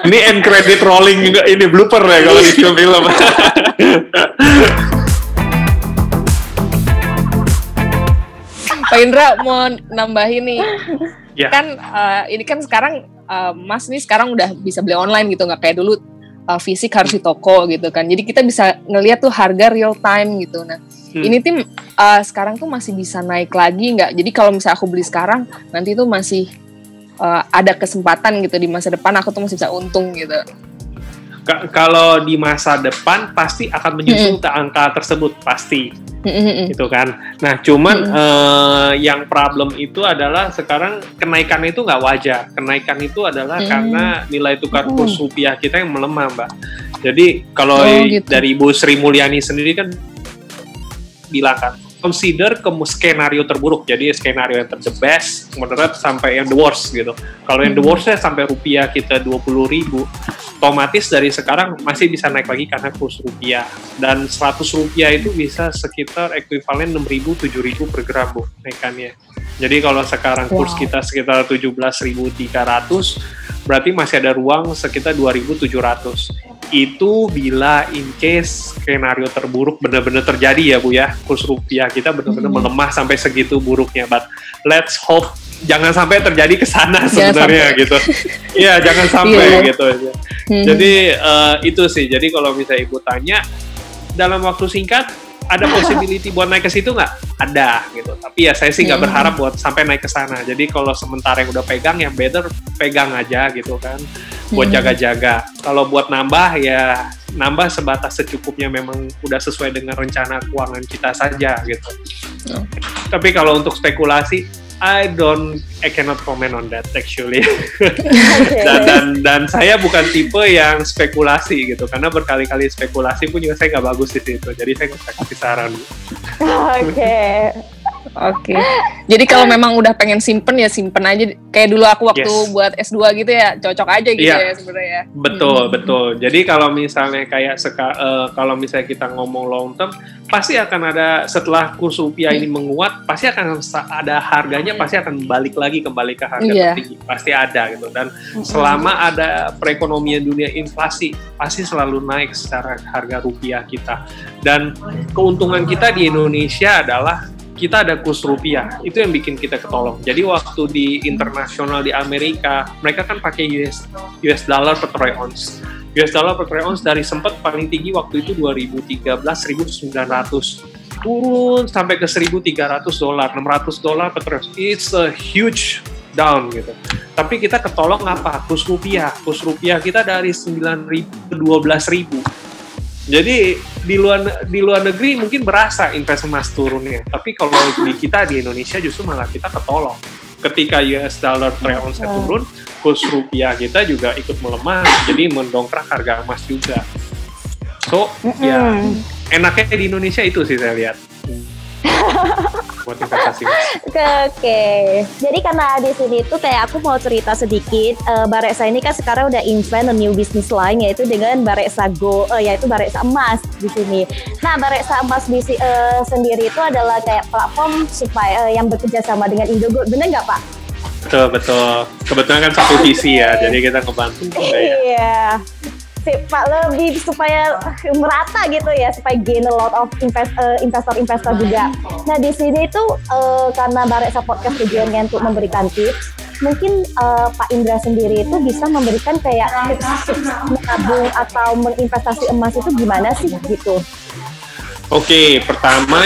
Ini end credit rolling juga, ini blooper ya kalau di film. Pak Indra mau nambahin nih, Ya. kan ini kan sekarang Mas nih sekarang udah bisa beli online gitu, nggak kayak dulu fisik harus di toko gitu kan. Jadi kita bisa ngeliat tuh harga real time gitu. Nah ini tim sekarang tuh masih bisa naik lagi nggak? Jadi kalau misalnya aku beli sekarang, nanti tuh masih ada kesempatan gitu di masa depan aku tuh masih bisa untung gitu. Kalau di masa depan pasti akan menyusul ke angka tersebut pasti, gitu kan. Nah cuman yang problem itu adalah sekarang kenaikan itu nggak wajar. Kenaikan itu adalah karena nilai tukar kurs rupiah kita yang melemah, Mbak. Jadi kalau gitu. dari Ibu Sri Mulyani sendiri kan bilang kan, consider skenario terburuk, jadi skenario yang the best, moderate, sampai yang the worst gitu. Kalau yang the worst-nya sampai rupiah kita 20.000, otomatis dari sekarang masih bisa naik lagi karena kurs rupiah. Dan 100 rupiah itu bisa sekitar ekuivalen 6.000, 7.000 per gram, Bu, naikannya. Jadi kalau sekarang kurs kita sekitar 17.300, berarti masih ada ruang sekitar 2.700. Itu bila in case skenario terburuk benar-benar terjadi ya Bu ya, kurs rupiah kita benar-benar melemah sampai segitu buruknya. But let's hope jangan sampai terjadi ke sana sebenarnya gitu. Iya, jangan sampai gitu aja. Jadi itu sih. Jadi kalau misalnya Ibu tanya dalam waktu singkat ada possibility buat naik ke situ nggak? Ada gitu. Tapi ya saya sih nggak berharap buat sampai naik ke sana. Jadi kalau sementara yang udah pegang, yang better pegang aja gitu kan. Buat jaga-jaga. Kalau buat nambah ya nambah sebatas secukupnya, memang udah sesuai dengan rencana keuangan kita saja gitu. Tapi kalau untuk spekulasi, I cannot comment on that actually. dan saya bukan tipe yang spekulasi gitu, karena berkali-kali spekulasi pun juga saya nggak bagus di situ. Jadi saya nggak kasih saran. Oke. Jadi kalau memang udah pengen simpen ya simpen aja. Kayak dulu aku waktu buat S2 gitu ya, cocok aja gitu ya sebenarnya. Betul. Jadi kalau misalnya kayak kalau misalnya kita ngomong long term, pasti akan ada setelah kurs rupiah ini menguat, pasti akan ada harganya, pasti akan balik lagi kembali ke harga tertinggi. Pasti ada gitu. Dan selama ada perekonomian dunia inflasi, pasti selalu naik secara harga rupiah kita. Dan keuntungan kita di Indonesia adalah kita ada kurs rupiah, itu yang bikin kita ketolong. Jadi waktu di internasional di Amerika, mereka kan pakai US dollar per troy ounce. US dollar per troy ounce dari sempat paling tinggi waktu itu 2013 1.900, turun sampai ke 1.300 dolar, 600 dolar per troy ounce. It's a huge down gitu. Tapi kita ketolong apa? Kurs rupiah kita dari 9.000 ke 12.000. Jadi di luar negeri mungkin berasa investasi emas turunnya, tapi kalau di kita di Indonesia justru malah kita ketolong. Ketika US dollar troy ounce turun, kurs rupiah kita juga ikut melemah, jadi mendongkrak harga emas juga. So ya enaknya di Indonesia itu sih saya lihat. Buat investasi. Oke. Jadi karena di sini tuh kayak aku mau cerita sedikit, Mbak Reksa ini kan sekarang udah invent a new business line, yaitu dengan Mbak Reksa Go, yaitu Mbak Reksa Emas di sini. Nah, Mbak Reksa Emas sendiri itu adalah kayak platform supaya yang bekerja sama dengan Indogo, bener nggak Pak? Betul. Kebetulan kan satu visi ya, jadi kita ngebantu. Iya. Pak, lebih supaya merata gitu ya, supaya gain a lot of investor juga. Nah di sini tuh karena Mbak Reksa Podcast tujuannya untuk memberikan tips, mungkin Pak Indra sendiri itu bisa memberikan kayak tips menabung atau menginvestasi emas itu gimana sih gitu? Oke, pertama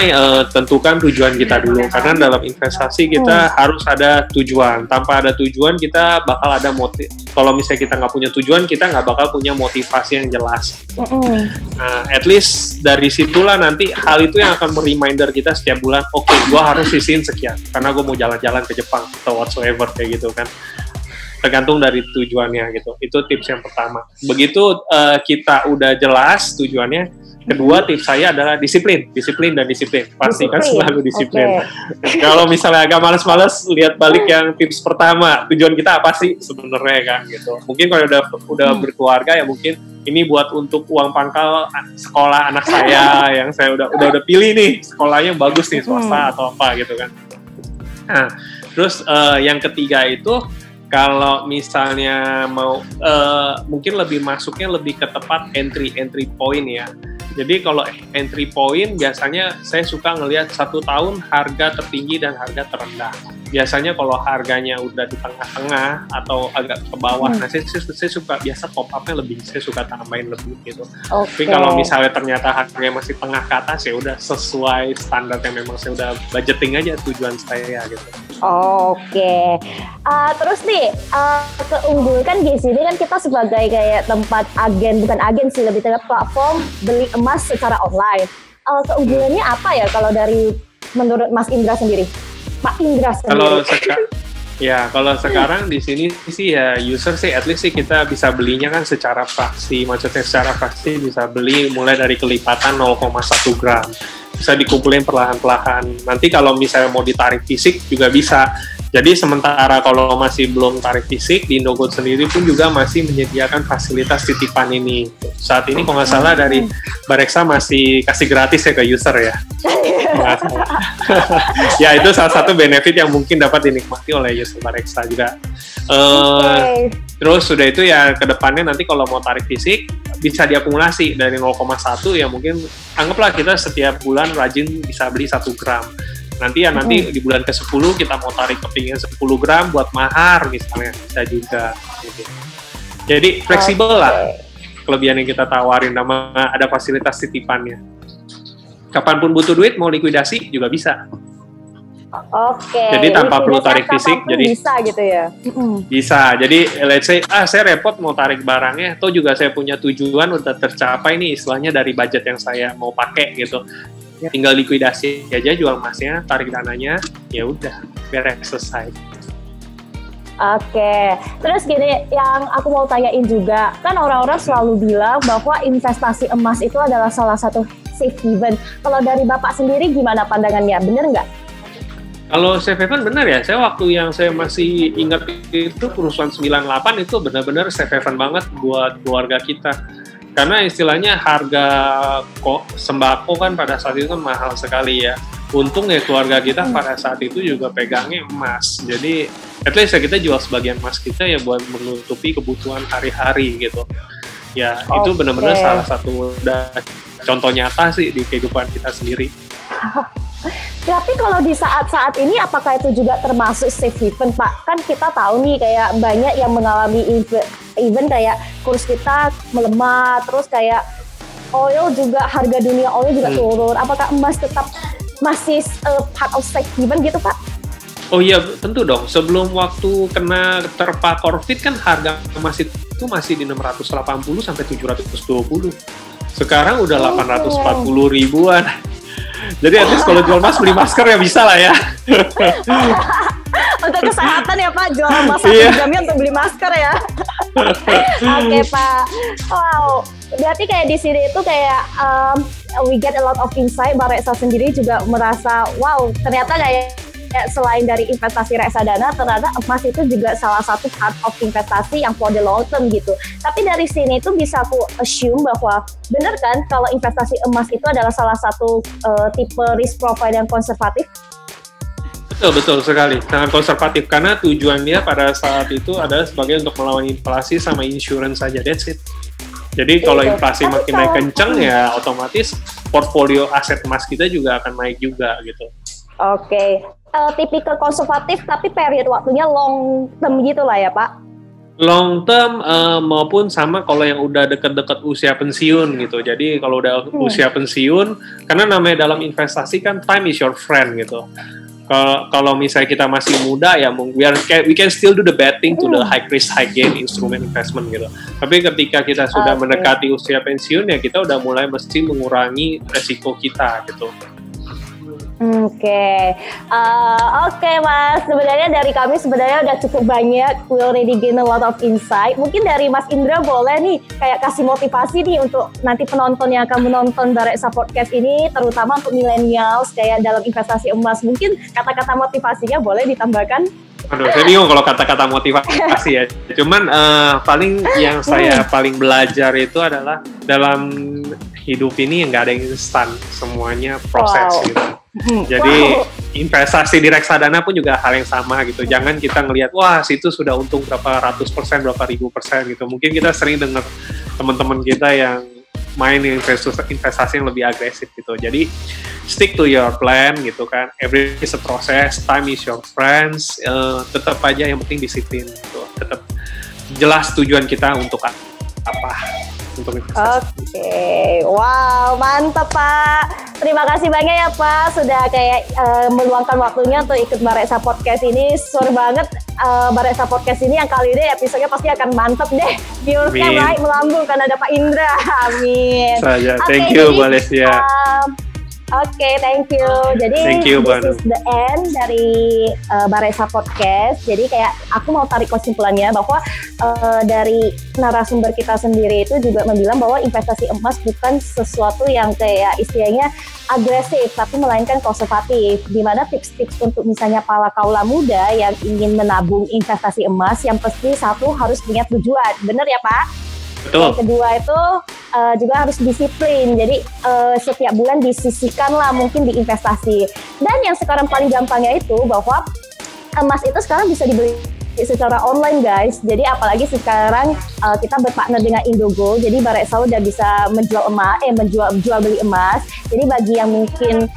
tentukan tujuan kita dulu, karena dalam investasi kita harus ada tujuan. Tanpa ada tujuan kita bakal ada motif. Kalau misalnya kita nggak punya tujuan, kita nggak bakal punya motivasi yang jelas. Nah, at least dari situlah nanti hal itu yang akan mereminder kita setiap bulan. Oke, gue harus sisihin sekian, karena gue mau jalan-jalan ke Jepang atau whatsoever kayak gitu kan. Tergantung dari tujuannya gitu. Itu tips yang pertama. Begitu kita udah jelas tujuannya. Kedua tips saya adalah disiplin. Pastikan selalu disiplin. Kalau misalnya agak malas-malas, lihat balik yang tips pertama. Tujuan kita apa sih sebenarnya kan gitu. Mungkin kalau udah berkeluarga ya mungkin ini buat untuk uang pangkal sekolah anak saya yang saya udah pilih nih, sekolahnya bagus nih, swasta atau apa gitu kan. Nah, terus yang ketiga itu Kalau misalnya mau mungkin masuknya lebih ke tepat entry point ya. Jadi kalau entry point biasanya saya suka ngelihat 1 tahun harga tertinggi dan harga terendah. Biasanya kalau harganya udah di tengah-tengah atau agak ke bawah, nah saya suka biasa top up-nya lebih, saya suka tambahin lebih gitu. Tapi kalau misalnya ternyata harganya masih tengah ke atas, ya udah sesuai standar yang memang saya udah budgeting aja tujuan saya gitu. Terus nih keunggulan di sini kan kita sebagai kayak tempat bukan agen sih, lebih tepatnya platform beli emas secara online. Keunggulannya apa ya kalau dari menurut Mas Indra sendiri? Pak Indra sendiri. Kalau sekarang di sini sih ya user sih at least sih kita bisa belinya kan secara fraksi. Maksudnya secara fraksi bisa beli mulai dari kelipatan 0,1 gram. Bisa dikumpulin perlahan-lahan. Nanti kalau misalnya mau ditarik fisik juga bisa. Jadi sementara kalau masih belum tarik fisik, di Indogold sendiri pun juga masih menyediakan fasilitas titipan ini. Saat ini kalau nggak salah dari Bareksa masih kasih gratis ya ke user ya. Ya itu salah satu benefit yang mungkin dapat dinikmati oleh user Bareksa juga. Terus sudah itu ya ke depannya nanti kalau mau tarik fisik bisa diakumulasi dari 0,1 ya mungkin anggaplah kita setiap bulan rajin bisa beli 1 gram. Nanti di bulan ke-10 kita mau tarik kepingin 10 gram buat mahar misalnya, bisa juga gitu. Jadi fleksibel lah kelebihan yang kita tawarin, nama ada fasilitas titipannya. Kapanpun butuh duit mau likuidasi juga bisa. Jadi tanpa perlu tarik fisik, jadi bisa gitu ya. Bisa. Jadi let's say saya repot mau tarik barangnya, atau juga saya punya tujuan udah tercapai nih istilahnya dari budget yang saya mau pakai gitu. Tinggal likuidasi aja, jual emasnya, tarik dananya, ya udah beres, selesai. Terus gini, yang aku mau tanyain juga, kan orang-orang selalu bilang bahwa investasi emas itu adalah salah satu safe haven. Kalau dari Bapak sendiri gimana pandangannya, bener nggak? Kalau safe haven benar ya, saya waktu yang saya masih ingat itu kerusuhan 98 itu benar-benar safe haven banget buat keluarga kita. Karena istilahnya harga sembako kan pada saat itu mahal sekali ya. Untung ya keluarga kita pada saat itu juga pegangnya emas. Jadi at least ya kita jual sebagian emas kita ya buat menutupi kebutuhan hari-hari gitu. Ya itu benar-benar salah satu contoh nyata sih di kehidupan kita sendiri. Tapi kalau di saat-saat ini apakah itu juga termasuk safe haven, Pak? Kan kita tahu nih kayak banyak yang mengalami event kayak kurs kita melemah, terus kayak oil juga, harga dunia oil juga turun. Apakah emas tetap masih part of safe haven gitu, Pak? Oh iya, tentu dong. Sebelum waktu terpa COVID kan harga emas itu masih di 680 sampai 720. Sekarang udah 840 ribuan. Jadi at least kalau jual emas beli masker ya bisa lah ya. Untuk kesehatan ya Pak, jual emas 1 gramnya untuk beli masker ya. Oke Pak. Wow. Berarti kayak di sini itu kayak we get a lot of insight. Bareksa sendiri juga merasa wow, ternyata kayak selain dari investasi reksadana, ternyata emas itu juga salah satu part of investasi yang for the long term gitu. Tapi dari sini itu bisa aku assume bahwa benar kan kalau investasi emas itu adalah salah satu tipe risk profile yang konservatif? Betul sekali, sangat konservatif karena tujuannya pada saat itu adalah sebagai untuk melawan inflasi sama insurance saja, that's it. Jadi kalau inflasi makin naik kenceng ya otomatis portfolio aset emas kita juga akan naik juga gitu. Tipikal konservatif tapi period waktunya long term gitu lah ya Pak? Long term maupun sama kalau yang udah deket-deket usia pensiun gitu. Jadi kalau udah usia pensiun, karena namanya dalam investasi kan time is your friend gitu. Kalau misalnya kita masih muda ya we can still do the betting to the high risk high gain instrument investment gitu. Tapi ketika kita sudah mendekati usia pensiun ya kita udah mulai mesti mengurangi resiko kita gitu. Oke, Mas. Sebenarnya dari kami udah cukup banyak. We already gain a lot of insight. Mungkin dari Mas Indra boleh nih kayak kasih motivasi nih untuk nanti penonton yang akan menonton Bareksa Podcast ini, terutama untuk millennials kayak dalam investasi emas. Mungkin kata-kata motivasinya boleh ditambahkan? Aduh, saya bingung kalau kata-kata motivasi ya. Cuman paling yang saya paling belajar itu adalah dalam hidup ini nggak ada yang instan, semuanya proses gitu. Jadi investasi di reksadana pun juga hal yang sama gitu. Jangan kita ngelihat wah situ sudah untung berapa ratus persen, berapa ribu persen gitu. Mungkin kita sering dengar teman-teman kita yang main investasi yang lebih agresif gitu. Jadi stick to your plan gitu kan. Every is a process, time is your friends. Tetap aja yang penting disiplin gitu. Tetap jelas tujuan kita untuk apa. Untuk Oke, wow, mantap Pak. Terima kasih banyak ya Pak sudah kayak meluangkan waktunya untuk ikut Bareksa Podcast ini. Sore banget Bareksa Podcast ini yang kali ini episodenya pasti akan mantap deh. Viewersnya naik melambung karena ada Pak Indra. Amin. Saja. Thank you Malaysia. Oke, thank you. Jadi this is the end dari Bareksa Podcast. Jadi kayak aku mau tarik kesimpulannya bahwa dari narasumber kita sendiri itu juga bilang bahwa investasi emas bukan sesuatu yang kayak istilahnya agresif, tapi melainkan konservatif. Dimana tips-tips untuk misalnya para kaula muda yang ingin menabung investasi emas, yang pasti satu harus punya tujuan. Bener ya Pak? Betul. Yang kedua itu juga harus disiplin. Jadi setiap bulan disisihkanlah mungkin di investasi. Dan yang sekarang paling gampangnya itu bahwa emas itu sekarang bisa dibeli secara online guys. Jadi apalagi sekarang kita berpartner dengan Indogo. Jadi Bareksa udah bisa menjual emas, menjual beli emas. Jadi bagi yang mungkin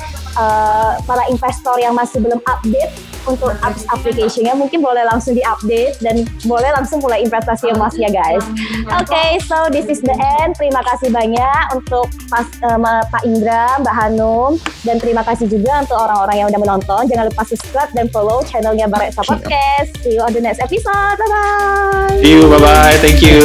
para investor yang masih belum update untuk application-nya, mungkin boleh langsung di-update dan boleh langsung mulai investasi emas ya guys. Oke, so this is the end. Terima kasih banyak untuk Pak Indra, Mbak Hanum, dan terima kasih juga untuk orang-orang yang udah menonton. Jangan lupa subscribe dan follow channelnya Bareksa Podcast. See you on the next episode. Bye-bye. See you, bye-bye. Thank you.